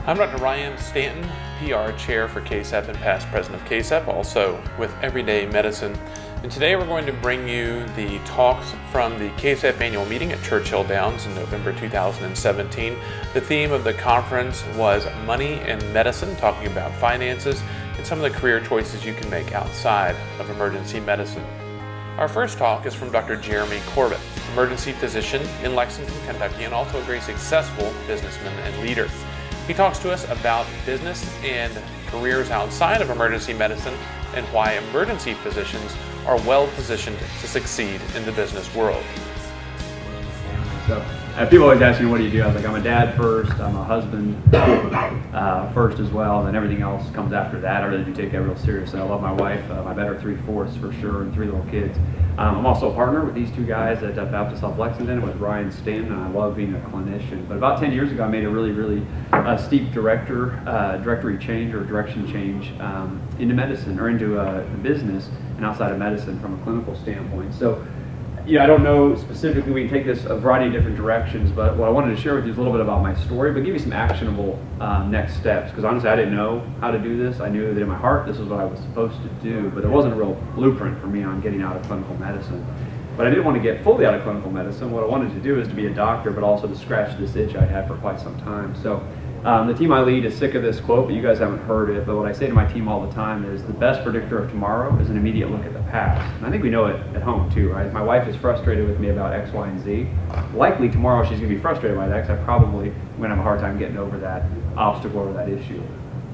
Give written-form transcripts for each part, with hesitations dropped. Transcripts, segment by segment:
I'm Dr. Ryan Stanton, PR Chair for KACEP and past President of KACEP, also with Everyday Medicine. And today we're going to bring you the talks from the KACEP annual meeting at Churchill Downs in November 2017. The theme of the conference was Money and Medicine, talking about finances and some of the career choices you can make outside of emergency medicine. Our first talk is from Dr. Jeremy Corbett, emergency physician in Lexington, Kentucky, and also a very successful businessman and leader. He talks to us about business and careers outside of emergency medicine and why emergency physicians are well positioned to succeed in the business world. So people always ask me, what do you do? I was like, I'm a dad first, I'm a husband first as well, and then everything else comes after that. I really do take that real seriously. I love my wife, my better 3/4 for sure, and 3 little kids. I'm also a partner with these 2 guys at Baptist Health Lexington with Ryan Stanton, and I love being a clinician. But about 10 years ago, I made a really steep directory change or direction change into medicine, or into the business and outside of medicine from a clinical standpoint. So, I don't know specifically, we can take this a variety of different directions, but what I wanted to share with you is a little bit about my story, but give you some actionable next steps, because honestly I didn't know how to do this. I knew that in my heart this was what I was supposed to do, but there wasn't a real blueprint for me on getting out of clinical medicine. But I didn't want to get fully out of clinical medicine. What I wanted to do is to be a doctor, but also to scratch this itch I'd had for quite some time. So the team I lead is sick of this quote, but you guys haven't heard it, but what I say to my team all the time is the best predictor of tomorrow is an immediate look at the past. And I think we know it at home too, right? If my wife is frustrated with me about X, Y, and Z, likely tomorrow she's going to be frustrated by that, because I probably am going to have a hard time getting over that obstacle or that issue.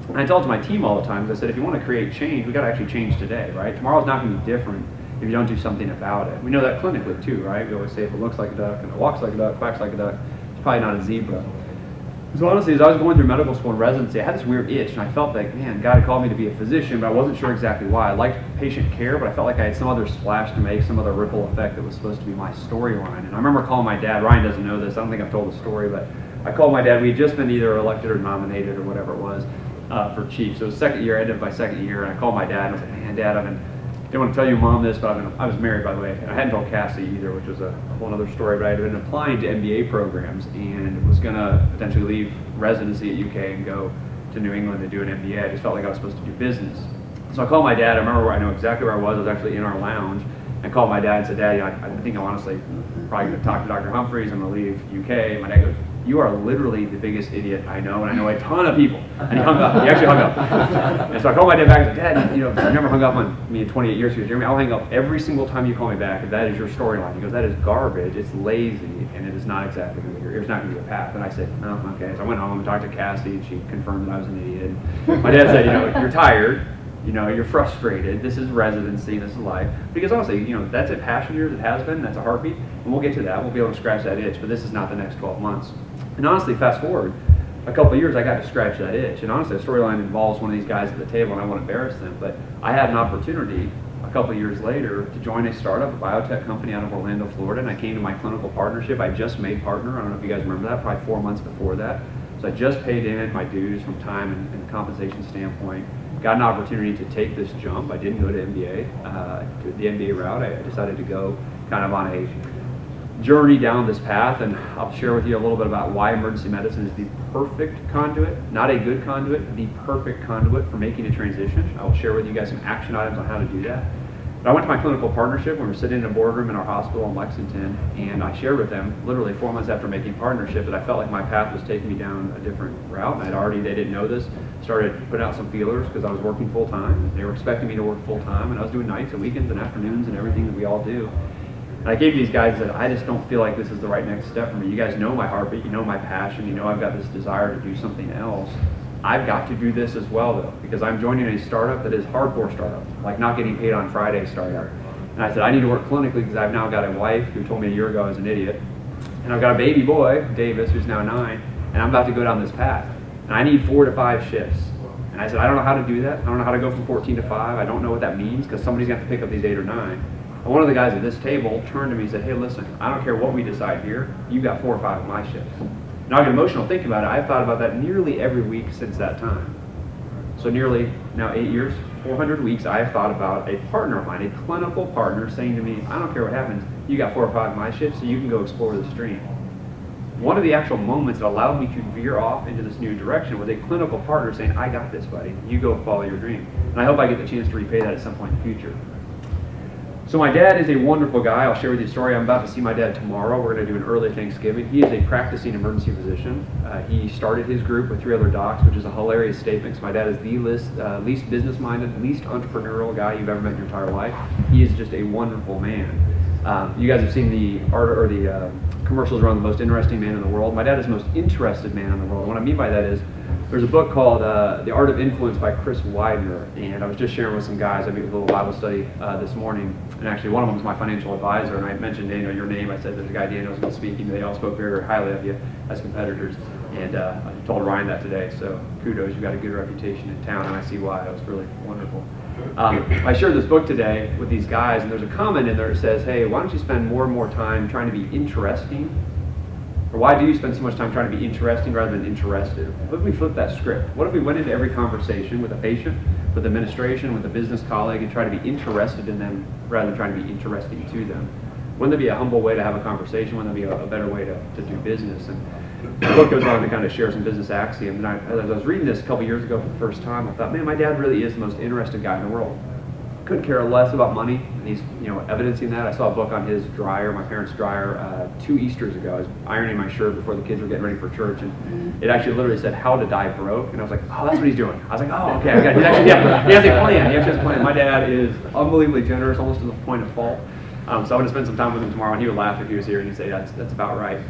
And I tell it to my team all the time, I said, if you want to create change, we got to actually change today, right? Tomorrow's not going to be different if you don't do something about it. We know that clinically too, right? We always say if it looks like a duck and it walks like a duck, quacks like a duck, it's probably not a zebra. So honestly, as I was going through medical school and residency, I had this weird itch, and I felt like, man, God had called me to be a physician, but I wasn't sure exactly why. I liked patient care, but I felt like I had some other splash to make, some other ripple effect that was supposed to be my storyline. And I remember calling my dad. Ryan doesn't know this. I don't think I've told the story, but I called my dad. We had just been either elected or nominated or whatever it was for chief. So it was second year, I ended my second year, and I called my dad, and I was like, man, Dad, I didn't want to tell you Mom this, but I was married, by the way. And I hadn't told Cassie either, which was a whole other story, but I had been applying to MBA programs and was going to potentially leave residency at UK and go to New England to do an MBA. I just felt like I was supposed to do business. So I called my dad. I remember I know exactly where I was. I was actually in our lounge. I called my dad and said, Dad, I think I'm honestly probably going to talk to Dr. Humphreys. I'm going to leave UK. My dad goes, you are literally the biggest idiot I know, and I know a ton of people. And he hung up. He actually hung up. And so I called my dad back and said, Dad, I've never hung up on me in 28 years. He goes, Jeremy, I'll hang up every single time you call me back if that is your storyline. He goes, that is garbage. It's lazy, and it is not exactly going to be it's not going to be a path. And I said, oh, okay. So I went home and talked to Cassie, and she confirmed that I was an idiot. And my dad said, you're tired. You're frustrated. This is residency. This is life. Because honestly, that's a passion of yours. It has been. That's a heartbeat. And we'll get to that. We'll be able to scratch that itch. But this is not the next 12 months. And honestly, fast forward a couple of years, I got to scratch that itch. And honestly, the storyline involves one of these guys at the table, and I won't embarrass them. But I had an opportunity a couple of years later to join a startup, a biotech company out of Orlando, Florida. And I came to my clinical partnership. I just made partner. I don't know if you guys remember that. Probably 4 months before that. So I just paid in my dues from time and compensation standpoint. Got an opportunity to take this jump. I didn't go to MBA, the MBA route. I decided to go kind of on a journey down this path, and I'll share with you a little bit about why emergency medicine is the perfect conduit, not a good conduit, the perfect conduit for making a transition. I will share with you guys some action items on how to do that. But I went to my clinical partnership when we were sitting in a boardroom in our hospital in Lexington, and I shared with them literally 4 months after making partnership that I felt like my path was taking me down a different route, and they didn't know this, started putting out some feelers because I was working full time. They were expecting me to work full time, and I was doing nights and weekends and afternoons and everything that we all do. And I gave these guys that I just don't feel like this is the right next step for me. You guys know my heartbeat, you know my passion, you know I've got this desire to do something else. I've got to do this as well though, because I'm joining a startup that is hardcore startup, like not getting paid on Friday startup. And I said, I need to work clinically because I've now got a wife who told me a year ago I was an idiot. And I've got a baby boy, Davis, who's now 9, and I'm about to go down this path. And I need 4 to 5 shifts. And I said, I don't know how to do that. I don't know how to go from 14 to 5. I don't know what that means because somebody's going to have to pick up these 8 or 9. And one of the guys at this table turned to me and said, hey, listen, I don't care what we decide here. You got 4 or 5 of my shifts. Now I get emotional thinking about it. I've thought about that nearly every week since that time. So nearly now 8 years, 400 weeks, I have thought about a partner of mine, a clinical partner, saying to me, I don't care what happens, you got 4 or 5 of my shifts, so you can go explore this dream. one of the actual moments that allowed me to veer off into this new direction was a clinical partner saying, I got this, buddy. You go follow your dream. And I hope I get the chance to repay that at some point in the future. So my dad is a wonderful guy. I'll share with you a story. I'm about to see my dad tomorrow. We're going to do an early Thanksgiving. He is a practicing emergency physician. He started his group with 3 other docs, which is a hilarious statement because my dad is the least business-minded, least entrepreneurial guy you've ever met in your entire life. He is just a wonderful man. You guys have seen the commercials around the most interesting man in the world. My dad is the most interested man in the world. And what I mean by that is there's a book called The Art of Influence by Chris Widener, and I was just sharing with some guys. I meet with a little Bible study this morning, and actually one of them was my financial advisor, and I mentioned, Daniel, your name. I said, there's a guy Daniel's going to speak. They all spoke very, very highly of you as competitors, and I told Ryan that today, so kudos. You've got a good reputation in town, and I see why. That was really wonderful. I shared this book today with these guys, and there's a comment in there that says, hey, why don't you spend more and more time trying to be interesting? Or why do you spend so much time trying to be interesting rather than interested? What if we flip that script? What if we went into every conversation with a patient, with administration, with a business colleague, and try to be interested in them rather than trying to be interesting to them? Wouldn't there be a humble way to have a conversation? Wouldn't there be a better way to do business? And the book goes on to kind of share some business axioms. And as I was reading this a couple years ago for the first time, I thought, man, my dad really is the most interested guy in the world. Couldn't care less about money, and he's evidencing that. I saw a book on his dryer, my parents' dryer, 2 Easters ago. I was ironing my shirt before the kids were getting ready for church, and it actually literally said how to die broke, and I was like, oh, that's what he's doing. I was like, oh, okay, I got it. He has a plan. He actually has a plan. My dad is unbelievably generous, almost to the point of fault. So I'm going to spend some time with him tomorrow, and he would laugh if he was here, and he'd say that's about right.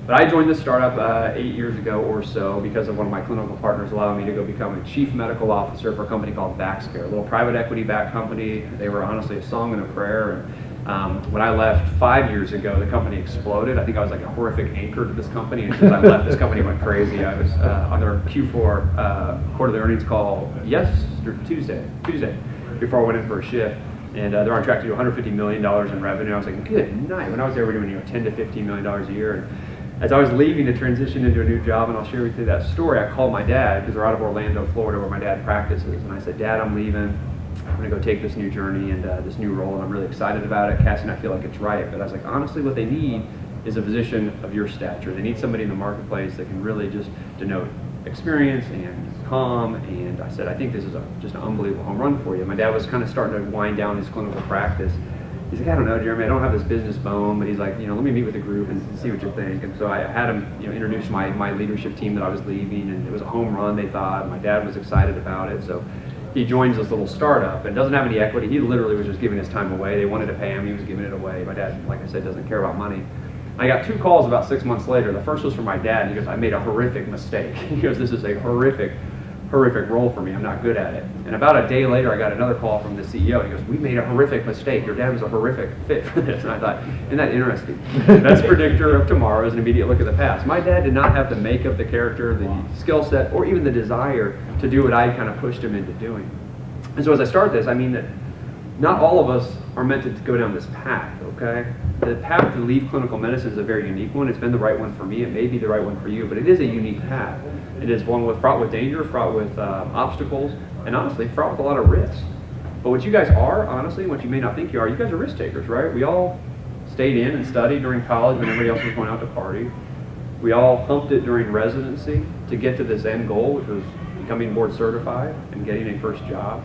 But I joined this startup 8 years ago or so because of one of my clinical partners allowing me to go become a chief medical officer for a company called BackScare, a little private equity-backed company. They were honestly a song and a prayer. And when I left 5 years ago, the company exploded. I think I was like a horrific anchor to this company. And since I left, this company went crazy. I was on their Q4 quarterly earnings call Tuesday, before I went in for a shift. And they're on track to do $150 million in revenue. I was like, good night. When I was there, we were doing $10 to $15 million a year. And as I was leaving to transition into a new job, and I'll share with you that story, I called my dad, because we're out of Orlando, Florida, where my dad practices, and I said, Dad, I'm leaving. I'm going to go take this new journey and this new role, and I'm really excited about it. Cassie and I feel like it's right. But I was like, honestly, what they need is a physician of your stature. They need somebody in the marketplace that can really just denote experience and calm. And I said, I think this is just an unbelievable home run for you. My dad was kind of starting to wind down his clinical practice. He's like, I don't know, Jeremy, I don't have this business bone, but he's like, let me meet with the group and see what you think. And so I had him, introduce my leadership team that I was leaving, and it was a home run, they thought. My dad was excited about it, so he joins this little startup and doesn't have any equity. He literally was just giving his time away. They wanted to pay him, he was giving it away. My dad, like I said, doesn't care about money. I got 2 calls about 6 months later. The first was from my dad, and he goes, I made a horrific mistake. He goes, this is a horrific role for me. I'm not good at it. And about a day later, I got another call from the CEO. He goes, we made a horrific mistake. Your dad was a horrific fit for this. And I thought, isn't that interesting? That's predictor of tomorrow is an immediate look at the past. My dad did not have the makeup, the character, the skill set, or even the desire to do what I kind of pushed him into doing. And so as I start this, I mean that not all of us are meant to go down this path, okay? The path to leave clinical medicine is a very unique one. It's been the right one for me. It may be the right one for you, but it is a unique path. It is one fraught with danger, fraught with obstacles, and honestly, fraught with a lot of risks. But what you guys are, honestly, what you may not think you guys are risk takers, right? We all stayed in and studied during college when everybody else was going out to party. We all humped it during residency to get to this end goal, which was becoming board certified and getting a first job.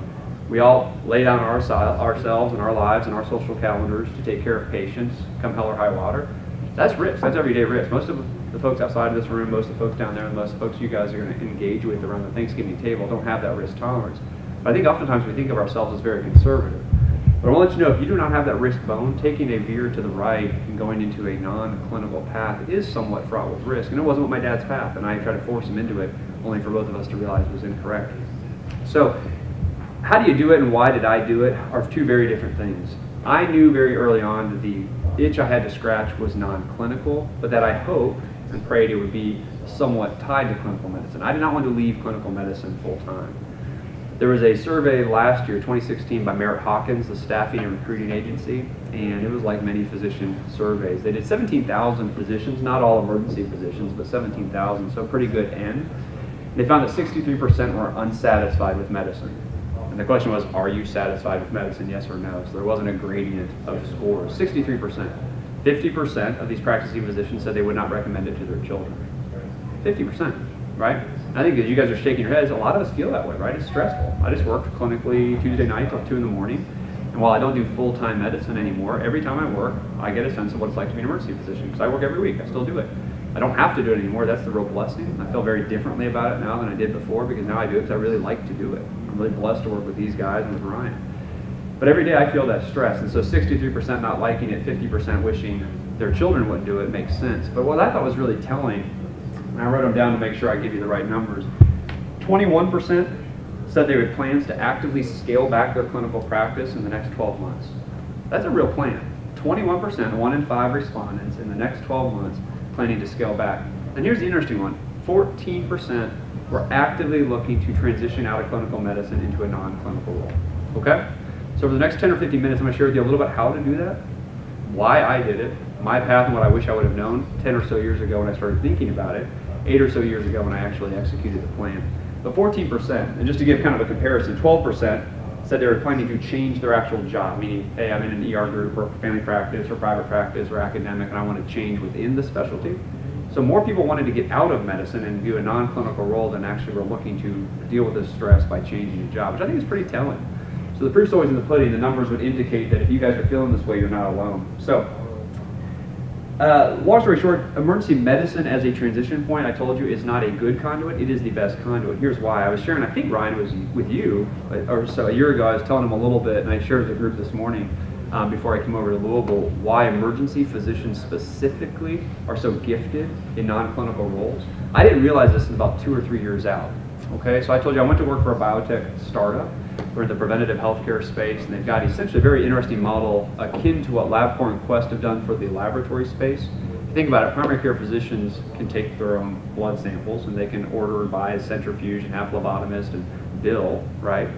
We all lay down ourselves and our lives and our social calendars to take care of patients, come hell or high water. That's risk. That's everyday risk. Most of the folks outside of this room, most of the folks down there, and most of the folks you guys are going to engage with around the Thanksgiving table don't have that risk tolerance. But I think oftentimes we think of ourselves as very conservative. But I want to let you know, if you do not have that risk bone, taking a veer to the right and going into a non-clinical path is somewhat fraught with risk. And it wasn't my dad's path, and I tried to force him into it, only for both of us to realize it was incorrect. So, how do you do it and why did I do it are 2 very different things. I knew very early on that the itch I had to scratch was non-clinical, but that I hoped and prayed it would be somewhat tied to clinical medicine. I did not want to leave clinical medicine full time. There was a survey last year, 2016, by Merritt Hawkins, the staffing and recruiting agency, and it was like many physician surveys. They did 17,000 physicians, not all emergency physicians, but 17,000, so pretty good end. They found that 63% were unsatisfied with medicine. And the question was, are you satisfied with medicine, yes or no? So there wasn't a gradient of scores, 63%. 50% of these practicing physicians said they would not recommend it to their children. 50%, right? I think as you guys are shaking your heads, a lot of us feel that way, right? It's stressful. I just worked clinically Tuesday night till 2 in the morning. And while I don't do full-time medicine anymore, every time I work, I get a sense of what it's like to be an emergency physician, because I work every week. I still do it. I don't have to do it anymore. That's the real blessing. I feel very differently about it now than I did before, because now I do it because I really like to do it. I'm really blessed to work with these guys and with Ryan. But every day I feel that stress, and so 63% not liking it, 50% wishing their children wouldn't do it makes sense. But what I thought was really telling, and I wrote them down to make sure I give you the right numbers, 21% said they had plans to actively scale back their clinical practice in the next 12 months. That's a real plan. 21%, 1 in 5 respondents in the next 12 months planning to scale back. And here's the interesting one. 14% were actively looking to transition out of clinical medicine into a non-clinical role. Okay? So for the next 10 or 15 minutes, I'm going to share with you a little bit how to do that, why I did it, my path and what I wish I would have known 10 or so years ago when I started thinking about it, 8 or so years ago when I actually executed the plan. But 14%, and just to give kind of a comparison, 12% said they were planning to change their actual job, meaning, hey, I'm in an ER group or family practice or private practice or academic and I want to change within the specialty. So more people wanted to get out of medicine and do a non-clinical role than actually were looking to deal with this stress by changing a job, which I think is pretty telling. So the proof's always in the pudding. The numbers would indicate that if you guys are feeling this way, you're not alone. So long story short, emergency medicine as a transition point, I told you, is not a good conduit. It is the best conduit. Here's why. I was sharing, I think Ryan was with you, or so a year ago, I was telling him a little bit, and I shared with the group this morning before I came over to Louisville, why emergency physicians specifically are so gifted in non-clinical roles. I didn't realize this until about 2 or 3 years out. Okay, so I told you I went to work for a biotech startup. We're in the preventative healthcare space, and they've got essentially a very interesting model akin to what LabCorp and Quest have done for the laboratory space. If you think about it, primary care physicians can take their own blood samples, and they can order and buy a centrifuge and have phlebotomist and bill, right,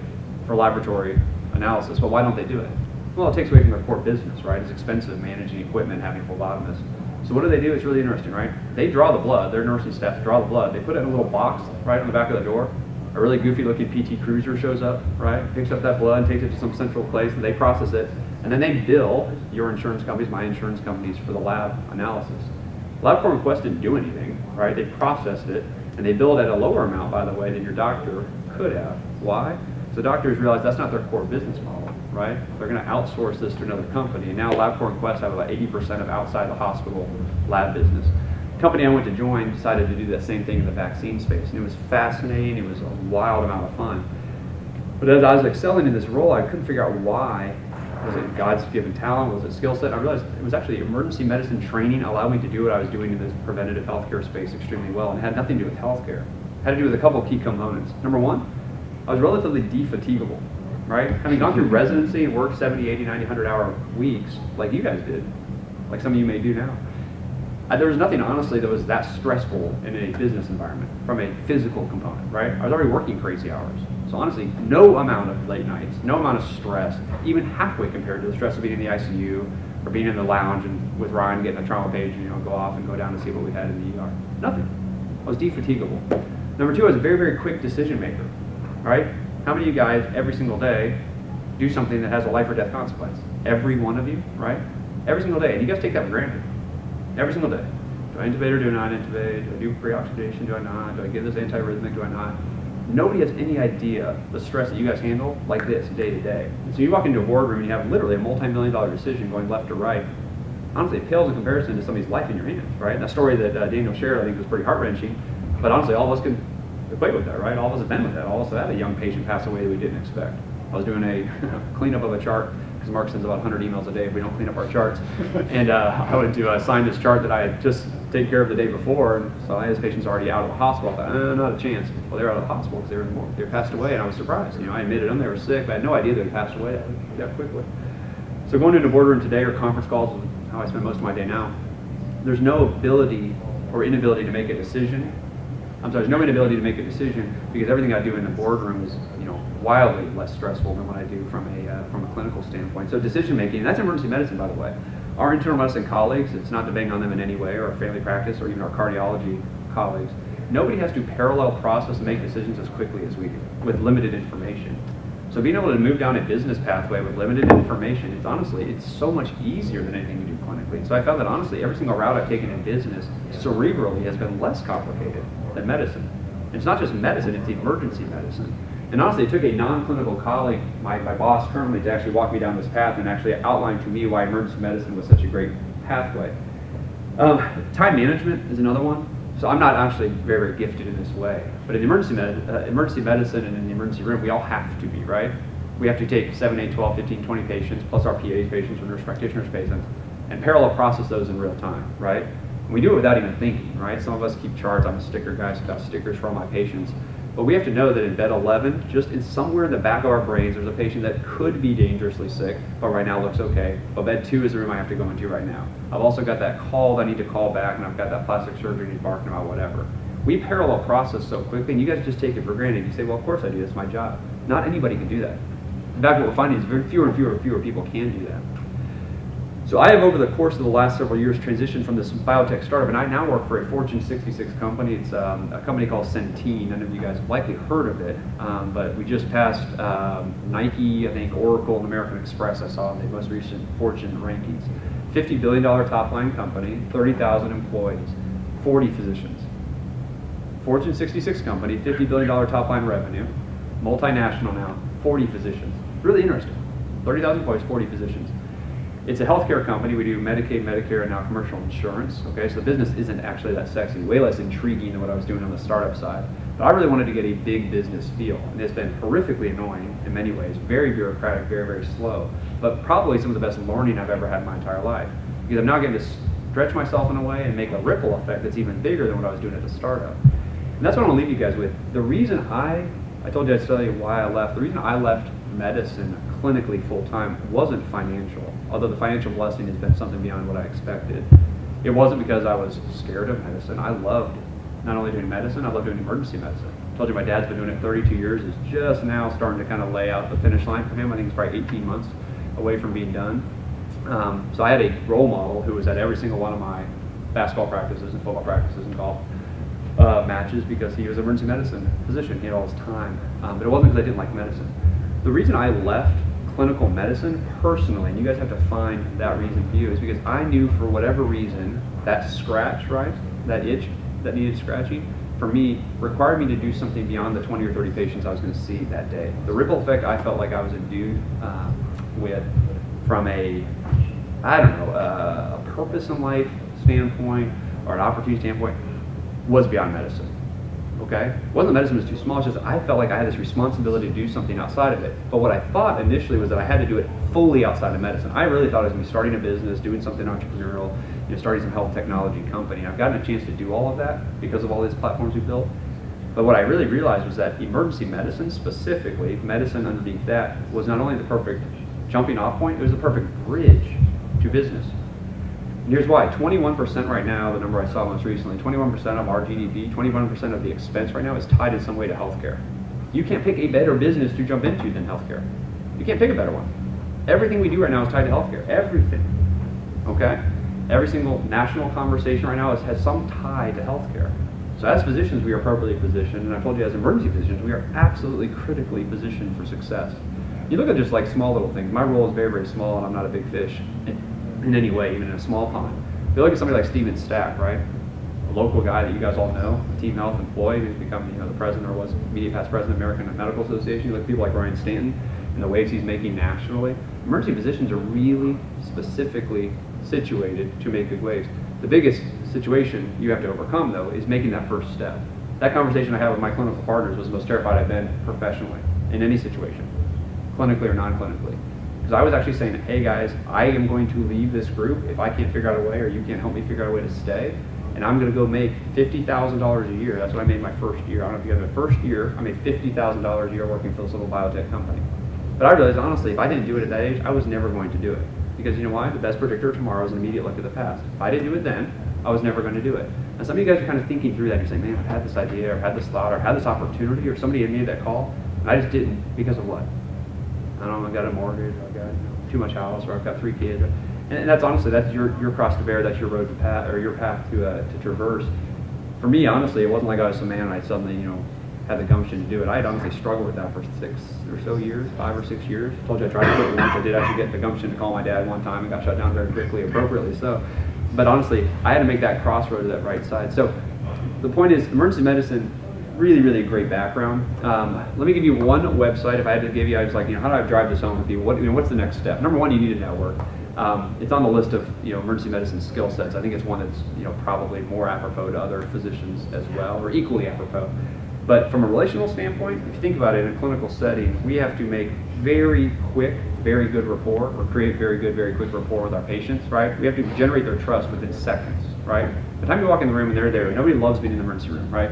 for laboratory analysis. Well, why don't they do it? Well, it takes away from their core business, right? It's expensive managing equipment, having a phlebotomist. So what do? It's really interesting, right? They draw the blood, their nursing staff draw the blood. They put it in a little box right on the back of the door. A really goofy looking PT Cruiser shows up, right? Picks up that blood and takes it to some central place and they process it. And then they bill your insurance companies, my insurance companies, for the lab analysis. LabCorp and Quest didn't do anything, right? They processed it and they billed at a lower amount, by the way, than your doctor could have. Why? So doctors realize that's not their core business model, right? They're going to outsource this to another company. And now LabCorp and Quest have about 80% of outside the hospital lab business. The company I went to join decided to do that same thing in the vaccine space. And it was fascinating. It was a wild amount of fun. But as I was excelling in this role, I couldn't figure out why. Was it God's given talent? Was it skill set? I realized it was actually emergency medicine training allowed me to do what I was doing in this preventative healthcare space extremely well. And it had nothing to do with healthcare. It had to do with a couple of key components. Number one, I was relatively defatigable, right? Having gone through residency and worked 70, 80, 90, 100-hour weeks like you guys did, like some of you may do now. There was nothing, honestly, that was that stressful in a business environment from a physical component, right? I was already working crazy hours. So honestly, no amount of late nights, no amount of stress, even halfway compared to the stress of being in the ICU or being in the lounge and with Ryan getting a trauma page and go off and go down to see what we had in the ER. Nothing. I was defatigable. Number two, I was a very, very quick decision maker, right? How many of you guys every single day do something that has a life or death consequence? Every one of you, right? Every single day. And you guys take that for granted. Every single day. Do I intubate or do I not intubate? Do I do pre-oxidation? Do I not? Do I give this antiarrhythmic? Do I not? Nobody has any idea the stress that you guys handle like this day to day. And so you walk into a boardroom and you have literally a multi-million-dollar decision going left or right. Honestly, it pales in comparison to somebody's life in your hands, right? And that story that Daniel shared, I think, was pretty heart-wrenching. But honestly, all of us can equate with that, right? All of us have been with that. All of us have had a young patient pass away that we didn't expect. I was doing a cleanup of a chart because Mark sends about 100 emails a day if we don't clean up our charts. And I went to sign this chart that I had just taken care of the day before, and so his patient's already out of the hospital. I thought, not a chance. Well, they were out of the hospital because they were passed away, and I was surprised. I admitted them, they were sick, but I had no idea they had passed away that quickly. So going into a boardroom today or conference calls is how I spend most of my day now. There's no ability or inability to make a decision. There's no inability to make a decision because everything I do in the boardroom is, wildly less stressful than what I do from a clinical standpoint. So decision making, and that's emergency medicine, by the way. Our internal medicine colleagues, it's not to bang on them in any way, or our family practice, or even our cardiology colleagues. Nobody has to parallel process and make decisions as quickly as we do with limited information. So being able to move down a business pathway with limited information, it's so much easier than anything you do clinically. So I found that honestly, every single route I've taken in business, cerebrally, has been less complicated than medicine. It's not just medicine, it's emergency medicine. And honestly, it took a non-clinical colleague, my boss currently, to actually walk me down this path and actually outline to me why emergency medicine was such a great pathway. Time management is another one. So I'm not actually very, very gifted in this way. But in emergency medicine and in the emergency room, we all have to be, right? We have to take 7, 8, 12, 15, 20 patients, plus our PA's patients or nurse practitioners' patients, and parallel process those in real time, right? And we do it without even thinking, right? Some of us keep charts. I'm a sticker guy, so I've got stickers for all my patients. But we have to know that in bed 11, just in somewhere in the back of our brains, there's a patient that could be dangerously sick, but right now looks okay. But bed 2 is the room I have to go into right now. I've also got that call that I need to call back, and I've got that plastic surgery he's barking about, whatever. We parallel process so quickly, and you guys just take it for granted. You say, well, of course I do, that's my job. Not anybody can do that. In fact, what we're finding is very fewer and fewer people can do that. So I have, over the course of the last several years, transitioned from this biotech startup, and I now work for a Fortune 66 company. It's a company called Centene. None of you guys have likely heard of it, but we just passed Nike, I think, Oracle, and American Express, I saw in the most recent Fortune rankings. $50 billion top-line company, 30,000 employees, 40 physicians. Fortune 66 company, $50 billion top-line revenue, multinational now, 40 physicians. Really interesting. 30,000 employees, 40 physicians. It's a healthcare company. We do Medicaid, Medicare, and now commercial insurance. Okay, so the business isn't actually that sexy, way less intriguing than what I was doing on the startup side. But I really wanted to get a big business feel, and it's been horrifically annoying in many ways, very bureaucratic, very, very slow, but probably some of the best learning I've ever had in my entire life. Because I'm now getting to stretch myself in a way and make a ripple effect that's even bigger than what I was doing at the startup. And that's what I want to leave you guys with. The reason I told you I'd tell you why I left. The reason I left medicine clinically full-time wasn't financial, although the financial blessing has been something beyond what I expected. It wasn't because I was scared of medicine. I loved not only doing medicine, I loved doing emergency medicine. I told you my dad's been doing it 32 years, is just now starting to kind of lay out the finish line for him. I think it's probably 18 months away from being done. So I had a role model who was at every single one of my basketball practices and football practices and golf matches because he was an emergency medicine physician. He had all his time. But it wasn't because I didn't like medicine. The reason I left clinical medicine personally, and you guys have to find that reason for you, is because I knew for whatever reason that scratch, right, that itch that needed scratching, for me, required me to do something beyond the 20 or 30 patients I was going to see that day. The ripple effect I felt like I was endued with from a purpose in life standpoint or an opportunity standpoint was beyond medicine. Okay? It wasn't that medicine was too small, it's just that I felt like I had this responsibility to do something outside of it. But what I thought initially was that I had to do it fully outside of medicine. I really thought I was going to be starting a business, doing something entrepreneurial, starting some health technology company. I've gotten a chance to do all of that because of all these platforms we've built. But what I really realized was that emergency medicine, specifically, medicine underneath that, was not only the perfect jumping off point, it was the perfect bridge to business. And here's why. 21% right now, the number I saw most recently, 21% of our GDP, 21% of the expense right now is tied in some way to healthcare. You can't pick a better business to jump into than healthcare. You can't pick a better one. Everything we do right now is tied to healthcare. Everything. Okay? Every single national conversation right now has some tie to healthcare. So as physicians, we are appropriately positioned, and I told you as emergency physicians, we are absolutely critically positioned for success. You look at just like small little things. My role is very, very small, and I'm not a big fish in any way, even in a small pond. If you look at somebody like Steven Stack, right? A local guy that you guys all know, a team health employee who's become the president or was immediate past president of the American Medical Association. You look at people like Ryan Stanton and the waves he's making nationally. Emergency physicians are really specifically situated to make good waves. The biggest situation you have to overcome, though, is making that first step. That conversation I had with my clinical partners was the most terrified I've been professionally in any situation, clinically or non-clinically. Because I was actually saying, hey guys, I am going to leave this group if I can't figure out a way or you can't help me figure out a way to stay, and I'm going to go make $50,000 a year. That's what I made my first year. I don't know if you guys have my first year, I made $50,000 a year working for this little biotech company. But I realized, honestly, if I didn't do it at that age, I was never going to do it. Because you know why? The best predictor of tomorrow is an immediate look at the past. If I didn't do it then, I was never going to do it. And some of you guys are kind of thinking through that. You're saying, man, I've had this idea, or had this thought, or had this opportunity, or somebody had made that call, and I just didn't because of what? I don't know, I've got a mortgage, or I've got too much house, or I've got 3 kids. And that's honestly, that's your cross to bear, that's your road to path, or your path to traverse. For me, honestly, it wasn't like I was some man and I suddenly, had the gumption to do it. I had honestly struggled with that for 6 or so years, 5 or 6 years. I told you I tried to quit once. I did actually get the gumption to call my dad one time and got shut down very quickly, appropriately so. But honestly, I had to make that crossroad to that right side. So the point is, emergency medicine, really, really a great background. Let me give you one website. If I had to give you, I was like, how do I drive this home with you? What's the next step? Number one, you need a network. It's on the list of emergency medicine skill sets. I think it's one that's probably more apropos to other physicians as well, or equally apropos. But from a relational standpoint, if you think about it in a clinical setting, we have to make very quick, very good rapport, or create very good, very quick rapport with our patients, right? We have to generate their trust within seconds, right? By the time you walk in the room and they're there, nobody loves being in the emergency room, right?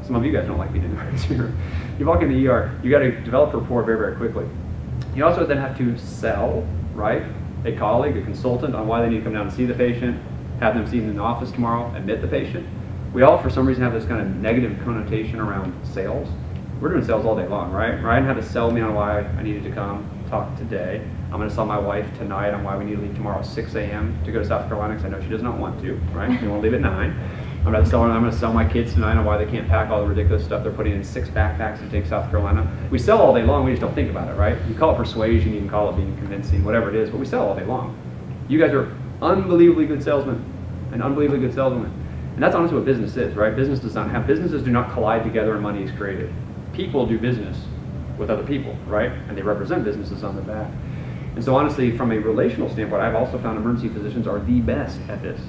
Some of you guys don't like being in the emergency room. You walk in the ER, you got to develop rapport very, very quickly. You also then have to sell, right? A colleague, a consultant on why they need to come down and see the patient, have them seen in the office tomorrow, admit the patient. We all, for some reason, have this kind of negative connotation around sales. We're doing sales all day long, right? Ryan had to sell me on why I needed to come talk today. I'm going to sell my wife tonight on why we need to leave tomorrow at 6 a.m. to go to South Carolina, because I know she does not want to, right? She won't leave at 9. I'm going to sell my kids tonight on why they can't pack all the ridiculous stuff they're putting in 6 backpacks to take South Carolina. We sell all day long, we just don't think about it, right? You call it persuasion, you can call it being convincing, whatever it is, but we sell all day long. You guys are unbelievably good salesmen and unbelievably good saleswomen. And that's honestly what business is, right? Businesses do not collide together and money is created. People do business with other people, right? And they represent businesses on their back. And so honestly, from a relational standpoint, I've also found emergency physicians are the best at this.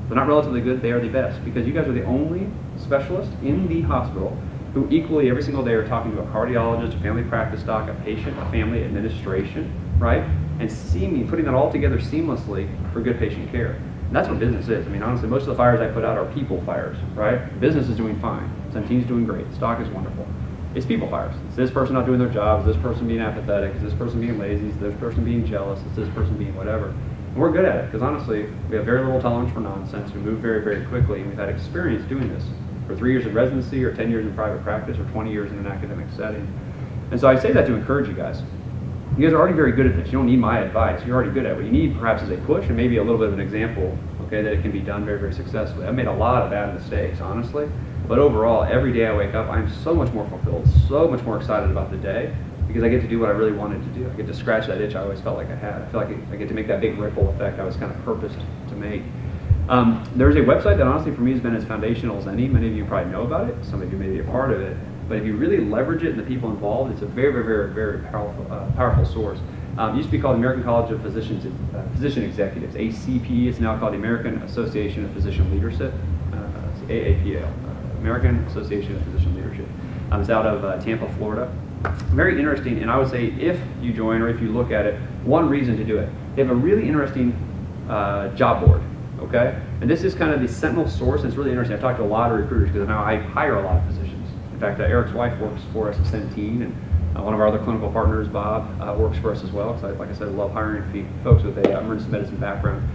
They're not relatively good, they are the best, because you guys are the only specialist in the hospital who equally every single day are talking to a cardiologist, a family practice doc, a patient, a family administration, right? And putting that all together seamlessly for good patient care. And that's what business is. I mean, honestly, most of the fires I put out are people fires, right? Business is doing fine. Centene's doing great. Stock is wonderful. It's people fires. It's this person not doing their job. Is this person being apathetic? Is this person being lazy? Is this person being jealous? Is this person being whatever? And we're good at it because honestly, we have very little tolerance for nonsense. We move very, very quickly, and we've had experience doing this for 3 years in residency or 10 years in private practice or 20 years in an academic setting. And so I say that to encourage you guys. You guys are already very good at this. You don't need my advice. You're already good at it. What you need perhaps is a push and maybe a little bit of an example, okay, that it can be done very, very successfully. I've made a lot of bad mistakes, honestly. But overall, every day I wake up, I'm so much more fulfilled, so much more excited about the day because I get to do what I really wanted to do. I get to scratch that itch I always felt like I had. I feel like I get to make that big ripple effect I was kind of purposed to make. There's a website that honestly for me has been as foundational as any. Many of you probably know about it. Some of you may be a part of it. But if you really leverage it and the people involved, it's a very, very, very, very powerful source. It used to be called the American College of Physician Executives, ACP. It's now called the American Association of Physician Leadership, AAPL, American Association of Physician Leadership. It's out of Tampa, Florida. Very interesting, and I would say if you join or if you look at it, one reason to do it. They have a really interesting job board, okay? And this is kind of the sentinel source, and it's really interesting. I've talked to a lot of recruiters because now I hire a lot of physicians. In fact, Eric's wife works for us at Centene, and one of our other clinical partners, Bob, works for us as well. Because, like I said, I love hiring folks with a emergency medicine background.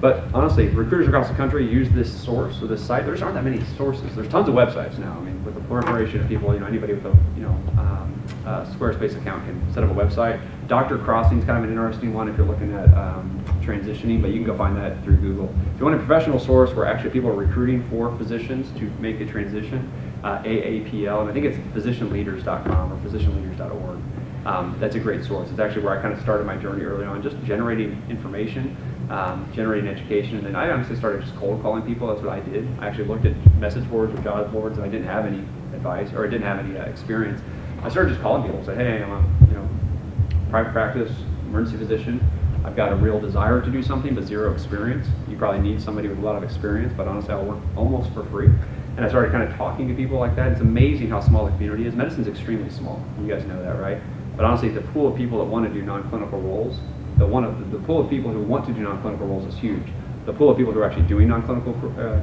But honestly, recruiters across the country use this source or this site. There just aren't that many sources. There's tons of websites now. I mean, with the proliferation of people, anybody with a Squarespace account can set up a website. Dr. Crossing is kind of an interesting one if you're looking at transitioning, but you can go find that through Google. If you want a professional source where actually people are recruiting for physicians to make a transition, AAPL, and I think it's physicianleaders.com or physicianleaders.org. That's a great source. It's actually where I kind of started my journey early on, just generating information, generating education, and then I honestly started just cold calling people. That's what I did. I actually looked at message boards or job boards, and I didn't have any advice or I didn't have any experience. I started just calling people and said, hey, I'm a private practice emergency physician. I've got a real desire to do something, but zero experience. You probably need somebody with a lot of experience, but honestly, I'll work almost for free. And I started kind of talking to people like that. It's amazing how small the community is. Medicine's extremely small. You guys know that, right? But honestly, the pool of people that want to do non-clinical roles, the pool of people who want to do non-clinical roles is huge. The pool of people who are actually doing non-clinical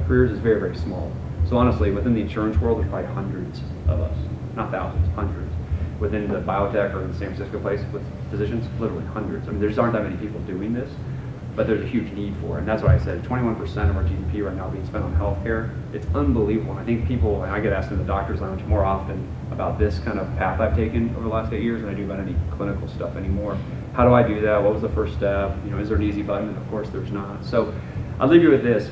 careers is very, very small. So honestly, within the insurance world, there's probably hundreds of us, not thousands, hundreds. Within the biotech or in the San Francisco place with physicians, literally hundreds. I mean, there just aren't that many people doing this, but there's a huge need for it. And that's why I said 21% of our GDP right now being spent on healthcare. It's unbelievable. And I think people, and I get asked in the doctor's lounge more often about this kind of path I've taken over the last 8 years than I do about any clinical stuff anymore. How do I do that? What was the first step? Is there an easy button? And of course there's not. So I'll leave you with this.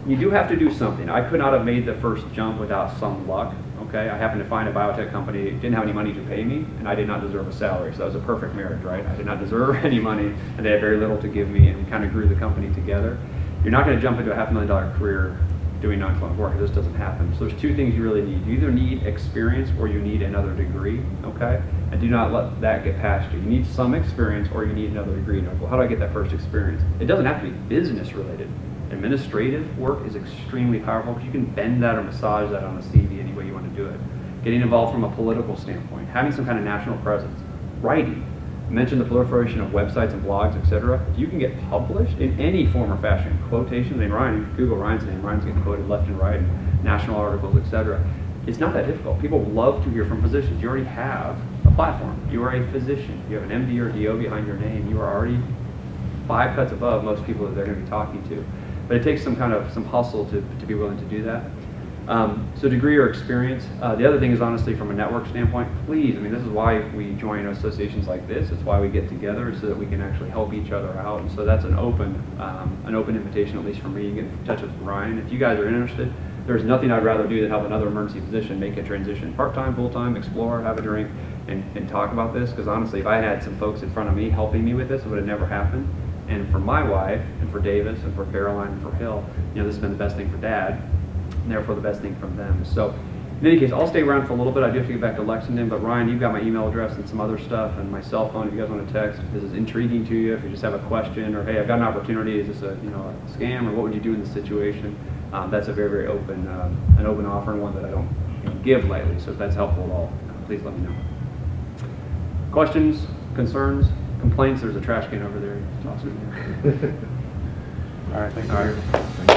you do have to do something. I could not have made the first jump without some luck. Okay, I happened to find a biotech company, didn't have any money to pay me, and I did not deserve a salary. So that was a perfect marriage, right? I did not deserve any money, and they had very little to give me, and we kind of grew the company together. You're not going to jump into a $500,000 career doing non-clinical work. It just doesn't happen. So there's two things you really need. You either need experience or you need another degree, okay? And do not let that get past you. You need some experience or you need another degree. Like, well, how do I get that first experience? It doesn't have to be business related. Administrative work is extremely powerful because you can bend that or massage that on a CV any way you want to do it. Getting involved from a political standpoint, having some kind of national presence, writing. I mentioned the proliferation of websites and blogs, etc. You can get published in any form or fashion. Quotations, and Ryan, Google Ryan's name, Ryan's getting quoted left and right in national articles, etc. It's not that difficult. People love to hear from physicians. You already have a platform. You are a physician. You have an MD or DO behind your name. You are already 5 cuts above most people that they're going to be talking to. But it takes some hustle to be willing to do that. So degree or experience. The other thing is honestly from a network standpoint, please, I mean, this is why we join associations like this. It's why we get together so that we can actually help each other out. And so that's an open invitation, at least for me. You get in touch with Ryan. If you guys are interested, there's nothing I'd rather do than help another emergency physician make a transition. Part-time, full-time, explore, have a drink, and talk about this. Because honestly, if I had some folks in front of me helping me with this, it would have never happened. And for my wife, and for Davis, and for Caroline, and for Hill, this has been the best thing for Dad, and therefore the best thing from them. So in any case, I'll stay around for a little bit. I do have to get back to Lexington, but Ryan, you've got my email address and some other stuff, and my cell phone if you guys want to text. If this is intriguing to you, if you just have a question, or hey, I've got an opportunity, is this a scam, or what would you do in this situation? That's a very, very open offer, and one that I don't give lightly. So if that's helpful at all, please let me know. Questions, concerns, complaints? There's a trash can over there. Toss it in there. All right, thank you. All right.